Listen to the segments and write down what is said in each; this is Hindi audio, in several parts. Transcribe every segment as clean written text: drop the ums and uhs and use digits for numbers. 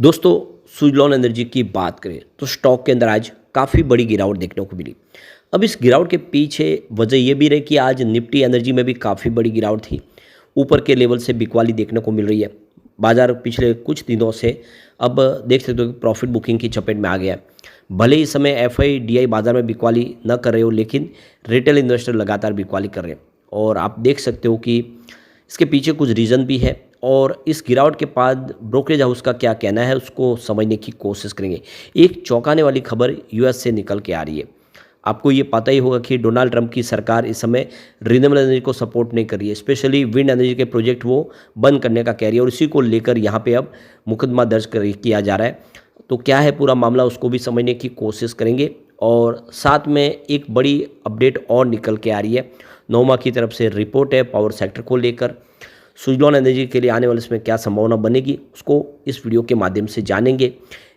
दोस्तों, सुज़लॉन एनर्जी की बात करें तो स्टॉक के अंदर आज काफ़ी बड़ी गिरावट देखने को मिली। अब इस गिरावट के पीछे वजह ये भी रही कि आज निफ्टी एनर्जी में भी काफ़ी बड़ी गिरावट थी। ऊपर के लेवल से बिकवाली देखने को मिल रही है। बाजार पिछले कुछ दिनों से अब देख सकते हो कि प्रॉफिट बुकिंग की चपेट में आ गया है। भले ही इस समय एफआईडीआई बाजार में बिकवाली न कर रहे हो, लेकिन रिटेल इन्वेस्टर लगातार बिकवाली कर रहे हैं और आप देख सकते हो कि इसके पीछे कुछ रीज़न भी है और इस गिरावट के बाद ब्रोकरेज हाउस का क्या कहना है उसको समझने की कोशिश करेंगे। एक चौंकाने वाली खबर यूएस से निकल के आ रही है। आपको ये पता ही होगा कि डोनाल्ड ट्रंप की सरकार इस समय रिन्यूएबल एनर्जी को सपोर्ट नहीं कर रही है, स्पेशली विंड एनर्जी के प्रोजेक्ट वो बंद करने का कह रही है और इसी को लेकर यहाँ पे अब मुकदमा दर्ज किया जा रहा है। तो क्या है पूरा मामला उसको भी समझने की कोशिश करेंगे और साथ में एक बड़ी अपडेट और निकल के आ रही है। नोमा की तरफ से रिपोर्ट है पावर सेक्टर को लेकर। सुज़लॉन एनर्जी के लिए आने वाले इसमें क्या संभावना बनेगी उसको इस वीडियो के माध्यम से जानेंगे।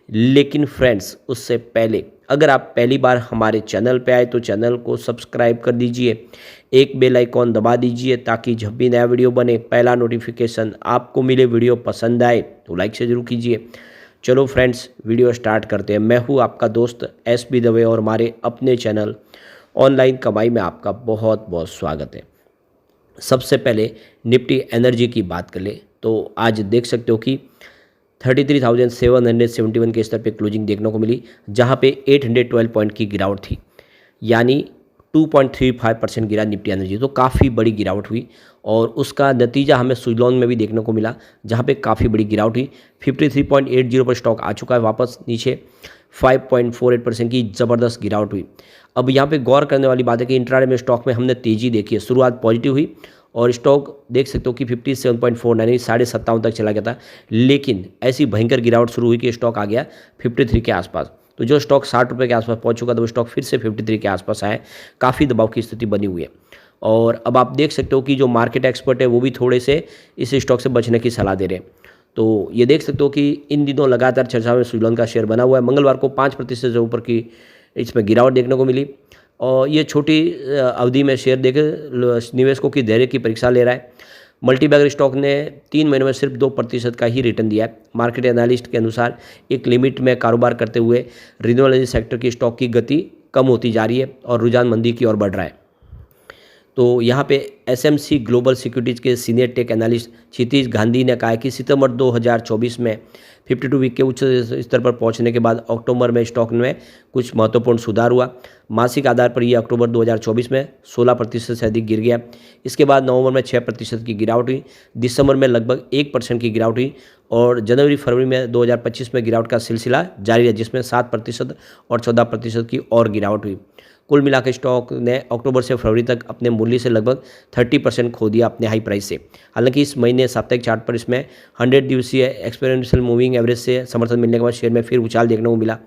लेकिन फ्रेंड्स, उससे पहले अगर आप पहली बार हमारे चैनल पे आए तो चैनल को सब्सक्राइब कर दीजिए, एक बेल आइकॉन दबा दीजिए ताकि जब भी नया वीडियो बने पहला नोटिफिकेशन आपको मिले। वीडियो पसंद आए तो लाइक से जरूर कीजिए। चलो फ्रेंड्स, वीडियो स्टार्ट करते हैं। मैं हूँ आपका दोस्त एसबी दवे और हमारे अपने चैनल ऑनलाइन कमाई में आपका बहुत बहुत स्वागत है। सबसे पहले निफ्टी एनर्जी की बात कर ले तो आज देख सकते हो कि 33,771 के स्तर पे क्लोजिंग देखने को मिली, जहां पे 812 पॉइंट की गिरावट थी, यानी 2.35% गिरा निफ्टी एनर्जी। तो काफ़ी बड़ी गिरावट हुई और उसका नतीजा हमें सुज़लॉन में भी देखने को मिला, जहां पे काफ़ी बड़ी गिरावट हुई। 53.80 पर स्टॉक आ चुका है वापस नीचे। 5.48% की ज़बरदस्त गिरावट हुई। अब यहाँ पे गौर करने वाली बात है कि इंट्राडे में स्टॉक में हमने तेज़ी देखी है। शुरुआत पॉजिटिव हुई और स्टॉक देख सकते हो कि 57.49 यानी 57.5 तक चला गया था, लेकिन ऐसी भयंकर गिरावट शुरू हुई कि स्टॉक आ गया 53 के आसपास। तो जो स्टॉक 60 रुपये के आसपास पहुंच चुका था वो स्टॉक फिर से 53 के आसपास आया। काफ़ी दबाव की स्थिति बनी हुई है और अब आप देख सकते हो कि जो मार्केट एक्सपर्ट है वो भी थोड़े से इस स्टॉक से बचने की सलाह दे रहे हैं। तो ये देख सकते हो कि इन दिनों लगातार चर्चा में सुज़लॉन का शेयर बना हुआ है। मंगलवार को 5% से ऊपर की इसमें गिरावट देखने को मिली और ये छोटी अवधि में शेयर देखे निवेशकों की धैर्य की परीक्षा ले रहा है। मल्टीबैगर स्टॉक ने 3 महीनों में सिर्फ 2% का ही रिटर्न दिया है। मार्केट एनालिस्ट के अनुसार एक लिमिट में कारोबार करते हुए रिन्यूएबल एनर्जी सेक्टर की स्टॉक की गति कम होती जा रही है और रुझान मंदी की ओर बढ़ रहा है। तो यहाँ पे एसएमसी ग्लोबल सिक्योरिटीज़ के सीनियर टेक एनालिस्ट क्षितिज गांधी ने कहा है कि सितंबर 2024 में 52 वीक के उच्च स्तर पर पहुंचने के बाद अक्टूबर में स्टॉक में कुछ महत्वपूर्ण सुधार हुआ। मासिक आधार पर यह अक्टूबर 2024 में 16% से अधिक गिर गया। इसके बाद नवंबर में 6% की गिरावट हुई, दिसंबर में लगभग 1% की गिरावट हुई और जनवरी फरवरी में 2025 में गिरावट का सिलसिला जारी है, जिसमें 7% और 14% की और गिरावट हुई। कुल मिलाकर स्टॉक ने अक्टूबर से फरवरी तक अपने मूल्य से लगभग 30% खो दिया अपने हाई प्राइस से। हालांकि इस महीने साप्ताहिक चार्ट पर इसमें 100 दिवसीय एक्सपेरिमेंटल मूविंग एवरेज से समर्थन मिलने के बाद शेयर में फिर उछाल देखने को मिला।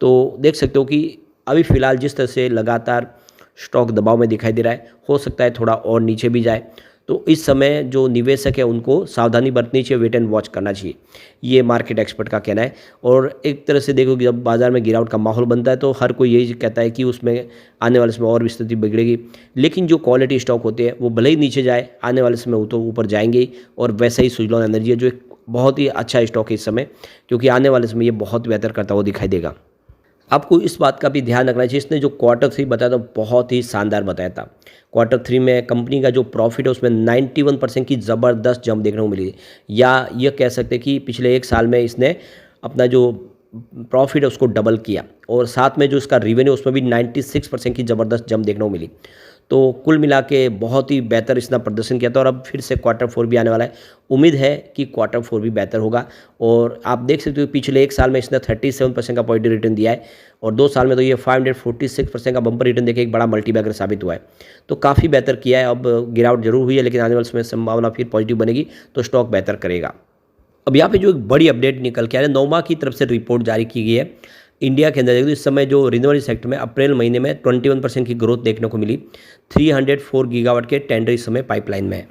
तो देख सकते हो कि अभी फिलहाल जिस तरह से लगातार स्टॉक दबाव में दिखाई दे रहा है, हो सकता है थोड़ा और नीचे भी जाए। तो इस समय जो निवेशक है उनको सावधानी बरतनी चाहिए, वेट एंड वॉच करना चाहिए, ये मार्केट एक्सपर्ट का कहना है। और एक तरह से देखो कि जब बाजार में गिरावट का माहौल बनता है तो हर कोई यही कहता है कि उसमें आने वाले समय और भी स्थिति बिगड़ेगी, लेकिन जो क्वालिटी स्टॉक होते हैं वो भले ही नीचे जाए, आने वाले समय वो तो ऊपर जाएंगे ही। और वैसा ही सुज़लॉन एनर्जी है जो एक बहुत ही अच्छा स्टॉक है इस समय, क्योंकि आने वाले समय ये बहुत बेहतर करता हुआ दिखाई देगा। आपको इस बात का भी ध्यान रखना चाहिए, इसने जो Q3 बताया था बहुत ही शानदार बताया था। Q3 में कंपनी का जो प्रॉफिट है उसमें 91% की ज़बरदस्त जंप देखने को मिली, या ये कह सकते हैं कि पिछले एक साल में इसने अपना जो प्रॉफिट है उसको डबल किया और साथ में जो इसका रेवेन्यू उसमें भी 96% की ज़बरदस्त जंप देखने को मिली। तो कुल मिला के बहुत ही बेहतर इसने प्रदर्शन किया था और अब फिर से Q4 भी आने वाला है। उम्मीद है कि Q4 भी बेहतर होगा और आप देख सकते हो पिछले एक साल में इसने 37% का पॉजिटिव रिटर्न दिया है और 2 साल में तो ये 546% का बम्पर रिटर्न देके एक बड़ा मल्टीबैगर साबित हुआ है। तो काफ़ी बेहतर किया है। अब गिरावट जरूर हुई है, लेकिन आने वाले समय संभावना फिर पॉजिटिव बनेगी तो स्टॉक बेहतर करेगा। अब यहाँ पे जो एक बड़ी अपडेट निकल के आ रही है, नोमा की तरफ से रिपोर्ट जारी की गई है इंडिया के अंदर। इस समय जो रिन्यूएबल सेक्टर में अप्रैल महीने में 21% की ग्रोथ देखने को मिली। 304 गीगावाट के टेंडर इस समय पाइपलाइन में है।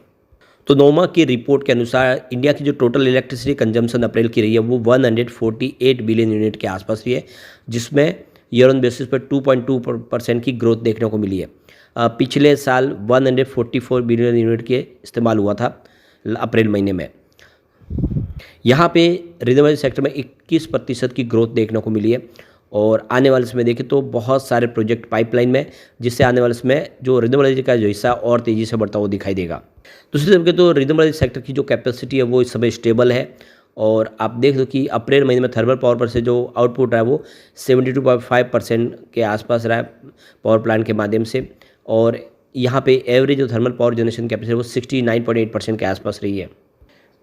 तो नोमा की रिपोर्ट के अनुसार इंडिया की जो टोटल इलेक्ट्रिसिटी कंजम्पशन अप्रैल की रही है वो 148 बिलियन यूनिट के आसपास रही है, जिसमें ईयर ऑन बेसिस पर 2.2% की ग्रोथ देखने को मिली है। पिछले साल 144 बिलियन यूनिट के इस्तेमाल हुआ था अप्रैल महीने में। यहाँ पे रिन्यूएबल सेक्टर में 21% की ग्रोथ देखने को मिली है और आने वाले समय देखें तो बहुत सारे प्रोजेक्ट पाइपलाइन में, जिससे आने वाले समय जो रिन्यूएबल एनर्जी का जो हिस्सा और तेज़ी से बढ़ता हुआ दिखाई देगा। दूसरी तरफ तो रिन्यूएबल एनर्जी सेक्टर की जो कैपेसिटी है वो इस समय स्टेबल है और आप देख लो कि अप्रैल महीने में थर्मल पावर पर से जो आउटपुट रहा है वो 72.5% के आसपास रहा है पावर प्लांट के माध्यम से, और यहाँ पे एवरेज जो थर्मल पावर जनरेशन कैपेसिटी वो 69.8% के आसपास रही है।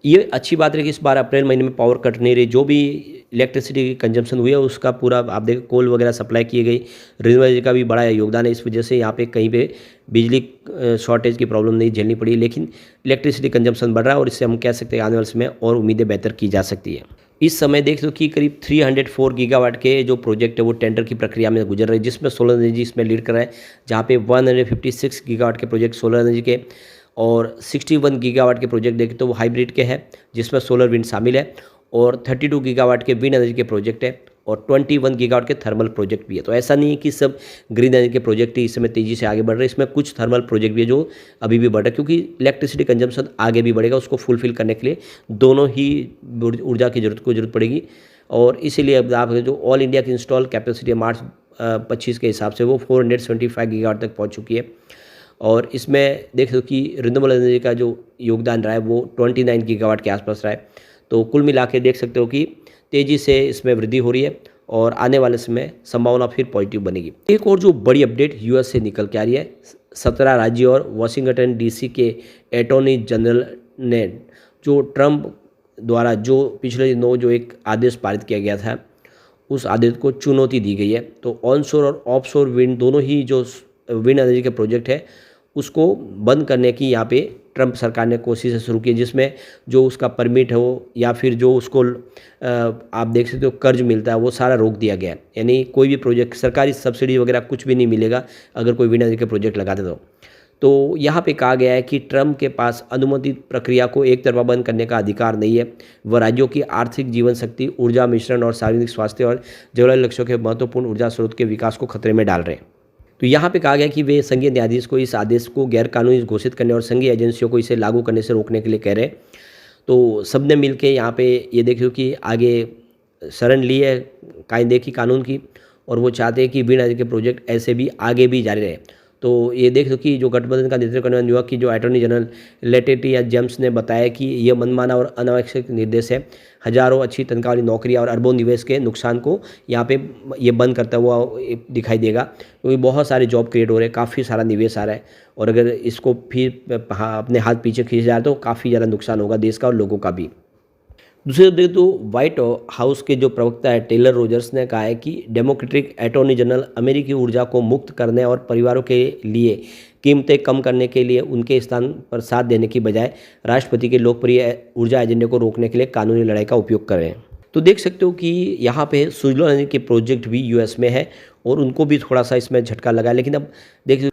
ये अच्छी बात है कि इस बार अप्रैल महीने में पावर कट नहीं रही, जो भी इलेक्ट्रिसिटी की कंजम्पशन हुई है उसका पूरा आप देखो कोल वगैरह सप्लाई की गई, रिन्यूएबल एनर्जी का भी बड़ा योगदान है, इस वजह से यहाँ पे कहीं पे बिजली शॉर्टेज की प्रॉब्लम नहीं झेलनी पड़ी, लेकिन इलेक्ट्रिसिटी कंजम्पशन बढ़ रहा है और इससे हम कह सकते हैं आने वाले समय और उम्मीदें बेहतर की जा सकती है। इस समय देख लो कि करीब 304 गीगावाट के जो प्रोजेक्ट है वो टेंडर की प्रक्रिया में गुजर रहे हैं, जिसमें सोलर एनर्जी इसमें लीड कर रहा है, जहाँ पे 156 गीगावाट के प्रोजेक्ट सोलर एनर्जी के और 61 गीगावाट के प्रोजेक्ट देखें तो वो हाइब्रिड के हैं, जिसमें सोलर विंड शामिल है, और 32 गीगावाट के विंड एनर्जी के प्रोजेक्ट है और 21 गीगावाट के थर्मल प्रोजेक्ट भी है। तो ऐसा नहीं है कि सब ग्रीन एनर्जी के प्रोजेक्ट ही इस समय तेज़ी से आगे बढ़ रहे हैं, इसमें कुछ थर्मल प्रोजेक्ट भी है जो अभी भी बढ़ रहे हैं, क्योंकि इलेक्ट्रिसिटी कंजम्पशन आगे भी बढ़ेगा, उसको फुलफिल करने के लिए दोनों ही ऊर्जा की जरूरत पड़ेगी। और इसीलिए अब आप जो ऑल इंडिया की इंस्टॉल कैपेसिटी मार्च 25 के हिसाब से वो 475 गीगावाट तक पहुँच चुकी है, और इसमें देख लो कि रिन्यूएबल एनर्जी का जो योगदान रहा है वो 29 गीगावाट के आसपास रहा है। तो कुल मिला के देख सकते हो कि तेज़ी से इसमें वृद्धि हो रही है और आने वाले समय संभावना फिर पॉजिटिव बनेगी। एक और जो बड़ी अपडेट यूएस से निकल के आ रही है, 17 राज्य और वाशिंगटन डीसी के अटॉर्नी जनरल ने जो ट्रंप द्वारा जो पिछले दिनों जो एक आदेश पारित किया गया था, उस आदेश को चुनौती दी गई है। तो ऑनशोर और ऑफशोर विंड दोनों ही जो विंड एनर्जी के प्रोजेक्ट है उसको बंद करने की यहाँ पे ट्रंप सरकार ने कोशिश शुरू की, जिसमें जो उसका परमिट हो या फिर जो उसको आप देख सकते हो कर्ज मिलता है वो सारा रोक दिया गया है। यानी कोई भी प्रोजेक्ट सरकारी सब्सिडी वगैरह कुछ भी नहीं मिलेगा अगर कोई विंड एनर्जी के प्रोजेक्ट लगाते तो यहाँ पे कहा गया है कि ट्रंप के पास अनुमोदित प्रक्रिया को एक तरफा बंद करने का अधिकार नहीं है, वह राज्यों की आर्थिक जीवन शक्ति, ऊर्जा मिश्रण और सार्वजनिक स्वास्थ्य और जलवायु लक्ष्यों के महत्वपूर्ण ऊर्जा स्रोत के विकास को खतरे में डाल रहे हैं। तो यहाँ पे कहा गया कि वे संघीय न्यायाधीश को इस आदेश को गैरकानूनी घोषित करने और संघीय एजेंसियों को इसे लागू करने से रोकने के लिए कह रहे हैं। तो सबने मिलके यहाँ पे ये देखियो कि आगे शरण ली है कायदे की, कानून की, और वो चाहते हैं कि विंड एनर्जी के प्रोजेक्ट ऐसे भी आगे भी जारी रहे। तो ये देख लो कि जो गठबंधन का नेतृत्व करने वाले न्यूयॉर्क की जो अटॉर्नी जनरल लेटिटिया जेम्स ने बताया कि ये मनमाना और अनावश्यक निर्देश है, हजारों अच्छी तनख्वाह वाली नौकरियां और अरबों निवेश के नुकसान को यहाँ पे ये बंद करता हुआ दिखाई देगा, क्योंकि बहुत सारे जॉब क्रिएट हो रहे हैं, काफ़ी सारा निवेश आ रहा है, और अगर इसको फिर अपने हाथ पीछे खींच जाए तो काफ़ी ज़्यादा नुकसान होगा देश का और लोगों का भी। दूसरी तरफ देखें तो व्हाइट हाउस के जो प्रवक्ता है टेलर रोजर्स ने कहा है कि डेमोक्रेटिक अटॉर्नी जनरल अमेरिकी ऊर्जा को मुक्त करने और परिवारों के लिए कीमतें कम करने के लिए उनके स्थान पर साथ देने की बजाय राष्ट्रपति के लोकप्रिय ऊर्जा एजेंडे को रोकने के लिए कानूनी लड़ाई का उपयोग कर रहे हैं। तो देख सकते हो कि यहाँ पे सुजलोन एनर्जी के प्रोजेक्ट भी यूएस में है और उनको भी थोड़ा सा इसमें झटका लगा है, लेकिन अब देख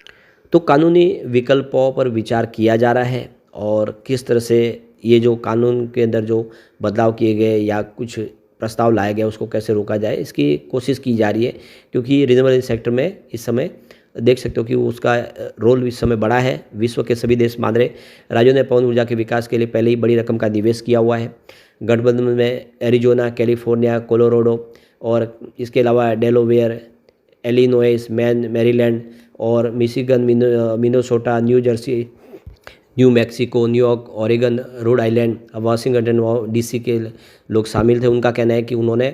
तो कानूनी विकल्पों पर विचार किया जा रहा है और किस तरह से ये जो कानून के अंदर जो बदलाव किए गए या कुछ प्रस्ताव लाया गया उसको कैसे रोका जाए इसकी कोशिश की जा रही है, क्योंकि रिन्यूएबल एनर्जी सेक्टर में इस समय देख सकते हो कि उसका रोल इस समय बड़ा है। विश्व के सभी देश मान रहे, राज्यों ने पवन ऊर्जा के विकास के लिए पहले ही बड़ी रकम का निवेश किया हुआ है। गठबंधन में एरिजोना, कैलिफोर्निया, कोलोराडो और इसके अलावा डेलावेयर, इलिनॉइस, मैरीलैंड और Michigan, Minnesota, new Jersey, new Mexico, New York, Oregon, Rhode Island, Washington और डीसी के लोग शामिल थे। उनका कहना है कि उन्होंने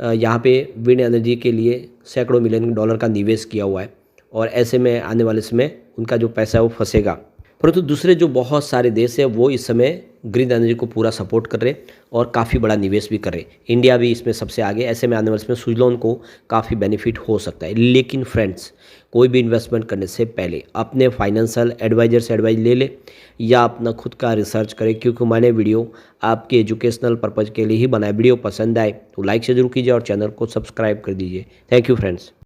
यहाँ पे विंड एनर्जी के लिए सैकड़ों मिलियन डॉलर का निवेश किया हुआ है और ऐसे में आने वाले समय उनका जो पैसा है वो फंसेगा। परंतु दूसरे जो बहुत सारे देश हैं वो इस समय ग्रीन एनर्जी को पूरा सपोर्ट कर रहे और काफ़ी बड़ा निवेश भी कर रहे। इंडिया भी इसमें सबसे आगे, ऐसे में आने वाले समय सुजलॉन को काफ़ी बेनिफिट हो सकता है। लेकिन फ्रेंड्स, कोई भी इन्वेस्टमेंट करने से पहले अपने फाइनेंशियल एडवाइजर से एडवाइस ले ले या अपना खुद का रिसर्च करें, क्योंकि मैंने वीडियो आपके एजुकेशनल पर्पज़ के लिए ही बनाया। वीडियो पसंद आए तो लाइक से जरूर कीजिए और चैनल को सब्सक्राइब कर दीजिए। Thank you friends.